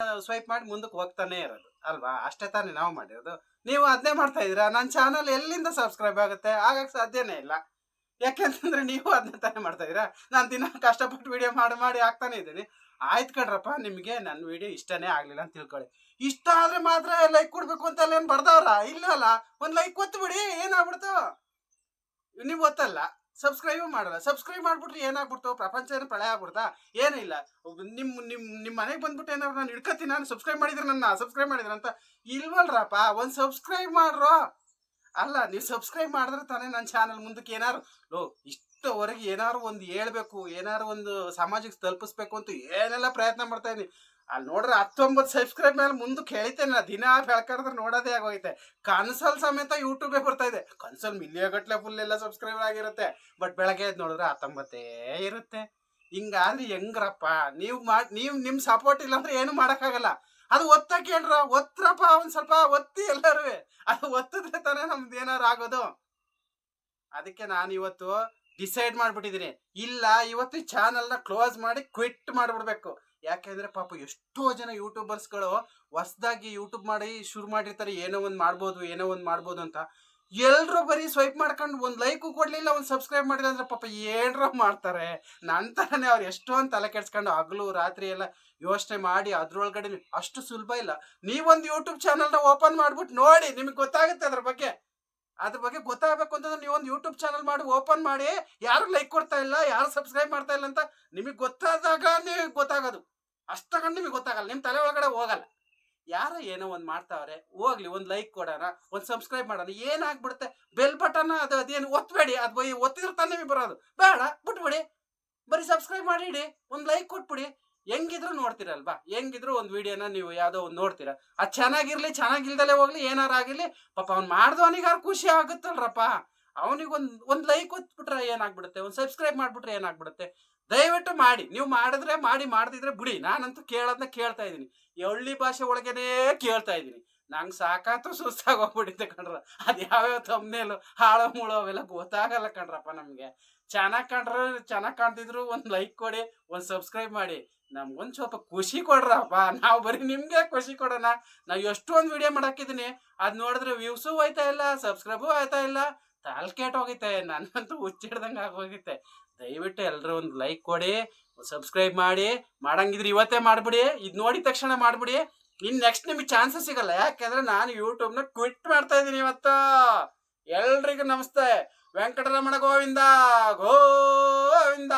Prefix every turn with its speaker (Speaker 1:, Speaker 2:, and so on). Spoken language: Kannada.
Speaker 1: ಸ್ವೈಪ್ ಮಾಡಿ ಮುಂದಕ್ಕೆ ಹೋಗ್ತಾನೆ ಇರೋದು ಅಲ್ವಾ? ಅಷ್ಟೇ ತಾನೇ ನಾವು ಮಾಡಿರೋದು. ನೀವು ಅದನ್ನೇ ಮಾಡ್ತಾ ಇದ್ದೀರಾ. ನನ್ನ ಚಾನಲ್ ಎಲ್ಲಿಂದ ಸಬ್ಸ್ಕ್ರೈಬ್ ಆಗುತ್ತೆ? ಆಗಕ್ಕೆ ಸಾಧ್ಯನೇ ಇಲ್ಲ. ಯಾಕೆಂತಂದ್ರೆ ನೀವು ಅದನ್ನ ತಾನೇ ಮಾಡ್ತಾ ಇದ್ದೀರಾ. ನಾನು ದಿನ ಕಷ್ಟಪಟ್ಟು ವಿಡಿಯೋ ಮಾಡಿ ಆಗ್ತಾನೆ ಇದ್ದೀನಿ. ಆಯ್ತು ಕಣ್ರಪ್ಪ, ನಿಮಗೆ ನನ್ನ ವಿಡಿಯೋ ಇಷ್ಟನೇ ಆಗಲಿಲ್ಲ ಅಂತ ತಿಳ್ಕೊಳ್ಳಿ. ಇಷ್ಟ ಆದರೆ ಮಾತ್ರ ಲೈಕ್ ಕೊಡಬೇಕು ಅಂತೆಲ್ಲ ಏನು ಬರ್ದವ್ರ? ಇಲ್ಲಲ್ಲ. ಒಂದು ಲೈಕ್ ಕೊತ್ಬಿಡಿ, ಏನಾಗ್ಬಿಡ್ತು? ನೀವು ಗೊತ್ತಲ್ಲ, ಸಬ್ಸ್ಕ್ರೈಬ್ ಮಾಡಲ್ಲ. ಸಬ್ಸ್ಕ್ರೈಬ್ ಮಾಡ್ಬಿಟ್ರೆ ಏನಾಗ್ಬಿಡ್ತು? ಪ್ರಪಂಚ ಏನು ಪ್ರಳಯ ಆಗ್ಬಿಡ್ತಾ? ಏನೂ ಇಲ್ಲ. ನಿಮ್ಮ ಮನೆಗೆ ಬಂದ್ಬಿಟ್ಟು ಏನಾದ್ರು ನಾನು ಹಿಡ್ಕತ್ತೀನಿ, ನಾನು ಸಬ್ಸ್ಕ್ರೈಬ್ ಮಾಡಿದ್ರೆ ನನ್ನ ಸಬ್ಸ್ಕ್ರೈಬ್ ಮಾಡಿದ್ರೆ ಅಂತ ಇಲ್ವಲ್ರಪ್ಪ. ಒಂದು ಸಬ್ಸ್ಕ್ರೈಬ್ ಮಾಡ್ರೋ. ಅಲ್ಲ, ನೀವು ಸಬ್ಸ್ಕ್ರೈಬ್ ಮಾಡಿದ್ರೆ ತಾನೇ ನನ್ನ ಚಾನಲ್ ಮುಂದಕ್ಕೆ ಏನಾರು ಇಷ್ಟವರೆಗೆ ಏನಾರು ಒಂದು ಹೇಳ್ಬೇಕು, ಏನಾರು ಒಂದು ಸಮಾಜಕ್ಕೆ ತಲುಪಿಸ್ಬೇಕು ಅಂತ ಏನೆಲ್ಲ ಪ್ರಯತ್ನ ಮಾಡ್ತಾ ಇದ್ದೀನಿ. ಅಲ್ಲಿ ನೋಡ್ರೆ 19 ಸಬ್ಸ್ಕ್ರೈಬ್ ಮೇಲೆ ಮುಂದಕ್ಕೆ ಹೇಳ್ತೇನೆ ನಾ. ದಿನ ಬೆಳಕರಿದ್ರೆ ನೋಡೋದೇ ಆಗೋಯ್ತೆ. ಕನ್ಸಲ್ ಸಮೇತ ಯೂಟ್ಯೂಬೇ ಬರ್ತಾ ಇದೆ. ಕನ್ಸಲ್ ಮಿಲಿಯಗಟ್ಲೆ ಫುಲ್ ಎಲ್ಲ ಸಬ್ಸ್ಕ್ರೈಬರ್ ಆಗಿರುತ್ತೆ. ಬಟ್ ಬೆಳಗ್ಗೆ ಎದ್ದು ನೋಡಿದ್ರೆ 19 ಇರುತ್ತೆ. ಹಿಂಗಾದ್ರೆ ಹೆಂಗ್ರಪ್ಪ? ನೀವು ನಿಮ್ಮ ಸಪೋರ್ಟ್ ಇಲ್ಲ ಅಂದ್ರೆ ಏನು ಮಾಡೋಕ್ಕಾಗಲ್ಲ. ಅದು ಒತ್ತ ಕೇಳ್ರ, ಒತ್ತರಪ್ಪ ಒಂದು ಸ್ವಲ್ಪ ಒತ್ತಿ ಎಲ್ಲರೂ. ಅದು ಒತ್ತಿದ್ರೆ ತಾನೇ ನಮ್ದು ಏನಾರು ಆಗೋದು. ಅದಕ್ಕೆ ನಾನು ಇವತ್ತು ಡಿಸೈಡ್ ಮಾಡ್ಬಿಟ್ಟಿದ್ದೀನಿ, ಇಲ್ಲ ಇವತ್ತು ಚಾನಲ್ನ ಕ್ಲೋಸ್ ಮಾಡಿ ಕ್ವಿಟ್ ಮಾಡಿಬಿಡ್ಬೇಕು. ಯಾಕೆಂದ್ರೆ ಪಾಪ ಎಷ್ಟೋ ಜನ ಯೂಟ್ಯೂಬರ್ಸ್ಗಳು ಹೊಸದಾಗಿ ಯೂಟ್ಯೂಬ್ ಮಾಡಿ ಶುರು ಮಾಡಿರ್ತಾರೆ, ಏನೋ ಒಂದು ಮಾಡ್ಬೋದು ಅಂತ. ಎಲ್ರು ಬರೀ ಸ್ವೈಪ್ ಮಾಡ್ಕೊಂಡು ಒಂದು ಲೈಕು ಕೊಡ್ಲಿಲ್ಲ, ಒಂದು ಸಬ್ಸ್ಕ್ರೈಬ್ ಮಾಡಿಲ್ಲ ಅಂದ್ರೆ ಪಾಪ ಏನ್ರೋ ಮಾಡ್ತಾರೆ. ನಂತರನೇ ಅವ್ರು ಎಷ್ಟೊಂದು ತಲೆ ಕೆಡ್ಸ್ಕೊಂಡು ಹಗಲು ರಾತ್ರಿ ಎಲ್ಲ ಯೋಚನೆ ಮಾಡಿ ಅದ್ರೊಳಗಡೆ ಅಷ್ಟು ಸುಲಭ ಇಲ್ಲ. ನೀವೊಂದು ಯೂಟ್ಯೂಬ್ ಚಾನಲ್ನ ಓಪನ್ ಮಾಡ್ಬಿಟ್ಟು ನೋಡಿ, ನಿಮಗೆ ಗೊತ್ತಾಗುತ್ತೆ ಅದ್ರ ಬಗ್ಗೆ ಗೊತ್ತಾಗಬೇಕು ಅಂತಂದ್ರೆ ನೀವೊಂದು ಯೂಟ್ಯೂಬ್ ಚಾನಲ್ ಮಾಡಿ ಓಪನ್ ಮಾಡಿ, ಯಾರು ಲೈಕ್ ಕೊಡ್ತಾ ಇಲ್ಲ, ಯಾರು ಸಬ್ಸ್ಕ್ರೈಬ್ ಮಾಡ್ತಾ ಇಲ್ಲ ಅಂತ ನಿಮಗೆ ಗೊತ್ತಾದಾಗ ನಿಮಗೆ ಗೊತ್ತಾಗೋದು. ಅಷ್ಟಕೊಂಡು ನಿಮಗೆ ಗೊತ್ತಾಗಲ್ಲ, ನಿಮ್ಮ ತಲೆ ಒಳಗಡೆ ಹೋಗಲ್ಲ. ಯಾರೋ ಏನೋ ಒಂದು ಮಾಡ್ತಾವ್ರೆ, ಹೋಗ್ಲಿ, ಒಂದು ಲೈಕ್ ಕೊಡೋಣ, ಒಂದು ಸಬ್ಸ್ಕ್ರೈಬ್ ಮಾಡೋಣ, ಏನಾಗ್ಬಿಡುತ್ತೆ? ಬೆಲ್ ಬಟನ್ ಅದೇನು ಒತ್ತಬೇಡಿ. ಅದು ಒತ್ತಿದ್ರೆ ತಾನೇ ನಿಮಗೆ ಬರೋದು. ಬೇಡ, ಬಿಟ್ಬಿಡಿ. ಬರೀ ಸಬ್ಸ್ಕ್ರೈಬ್ ಮಾಡಿಡಿ, ಒಂದು ಲೈಕ್ ಕೊಟ್ಬಿಡಿ. ಹೆಂಗಿದ್ರು ನೋಡ್ತೀರಲ್ವಾ? ಹೆಂಗಿದ್ರು ಒಂದು ವಿಡಿಯೋನ ನೀವು ಯಾವುದೋ ಒಂದು ನೋಡ್ತೀರಾ. ಅದು ಚೆನ್ನಾಗಿರ್ಲಿ, ಚೆನ್ನಾಗಿಲ್ದಲೇ ಹೋಗ್ಲಿ, ಏನಾರು ಆಗಿರ್ಲಿ, ಪಾಪ ಅವ್ನು ಮಾಡ್ದವನಿಗಾರು ಖುಷಿ ಆಗುತ್ತಲ್ರಪ್ಪ. ಅವನಿಗೆ ಒಂದು ಲೈಕ್ ಒತ್ಬಿಟ್ರೆ ಏನಾಗ್ಬಿಡುತ್ತೆ? ಒಂದು ಸಬ್ಸ್ಕ್ರೈಬ್ ಮಾಡಿಬಿಟ್ರೆ ಏನಾಗ್ಬಿಡುತ್ತೆ? ದಯವಿಟ್ಟು ಮಾಡಿ. ನೀವು ಮಾಡಿದ್ರೆ ಮಾಡಿ, ಮಾಡ್ದಿದ್ರೆ ಬಿಡಿ. ನಾನಂತೂ ಕೇಳೋದನ್ನ ಕೇಳ್ತಾ ಇದ್ದೀನಿ. ಹಳ್ಳಿ ಭಾಷೆ ಒಳಗೇನೆ ಕೇಳ್ತಾ ಇದ್ದೀನಿ. ನಂಗೆ ಸಾಕಾತು ಸುಸ್ತಾಗಿ ಹೋಗ್ಬಿಟ್ಟಿದ್ದೆ ಕಣ್ರ. ಅದು ಯಾವ್ಯಾವ ತಮ್ಮನೇಲು ಹಾಳೋ ಮುಳೋ ಅವೆಲ್ಲ ಗೊತ್ತಾಗಲ್ಲ ಕಣ್ರಪ್ಪ ನಮಗೆ. ಚೆನ್ನಾಗಿ ಕಾಣ್ತಿದ್ರು ಒಂದು ಲೈಕ್ ಕೊಡಿ, ಒಂದು ಸಬ್ಸ್ಕ್ರೈಬ್ ಮಾಡಿ. ನಮ್ಗೊಂದು ಸ್ವಲ್ಪ ಖುಷಿ ಕೊಡ್ರಪ್ಪ. ನಾವು ಬರೀ ನಿಮಗೆ ಖುಷಿ ಕೊಡೋಣ. ನಾವು ಎಷ್ಟೊಂದು ವಿಡಿಯೋ ಮಾಡಾಕಿದ್ದೀನಿ, ಅದು ನೋಡಿದ್ರೆ ವ್ಯೂಸು ಹೋಯ್ತಾ ಇಲ್ಲ, ಸಬ್ಸ್ಕ್ರೈಬು ಆಯ್ತಾ ಇಲ್ಲ, ತಾಲ್ಕೇಟ್ ಹೋಗೈತೆ. ನನ್ನಂತೂ ಹುಚ್ಚಿಡ್ದಂಗೆ ಆಗೋಗೈತೆ. ದಯವಿಟ್ಟು ಎಲ್ಲರೂ ಒಂದು ಲೈಕ್ ಕೊಡಿ, ಸಬ್ಸ್ಕ್ರೈಬ್ ಮಾಡಿ. ಮಾಡಂಗಿದ್ರೆ ಇವತ್ತೇ ಮಾಡಿಬಿಡಿ, ಇದು ನೋಡಿದ ತಕ್ಷಣ ಮಾಡಿಬಿಡಿ. ಇನ್ನು ನೆಕ್ಸ್ಟ್ ನಿಮಗೆ ಚಾನ್ಸಸ್ ಸಿಗಲ್ಲ. ಯಾಕೆಂದ್ರೆ ನಾನು ಯೂಟ್ಯೂಬ್ನ ಕ್ವಿಟ್ ಮಾಡ್ತಾ ಇದ್ದೀನಿ ಇವತ್ತು. ಎಲ್ರಿಗೂ ನಮಸ್ತೆ. ವೆಂಕಟರಮಣ ಗೋವಿಂದ ಗೋವಿಂದ.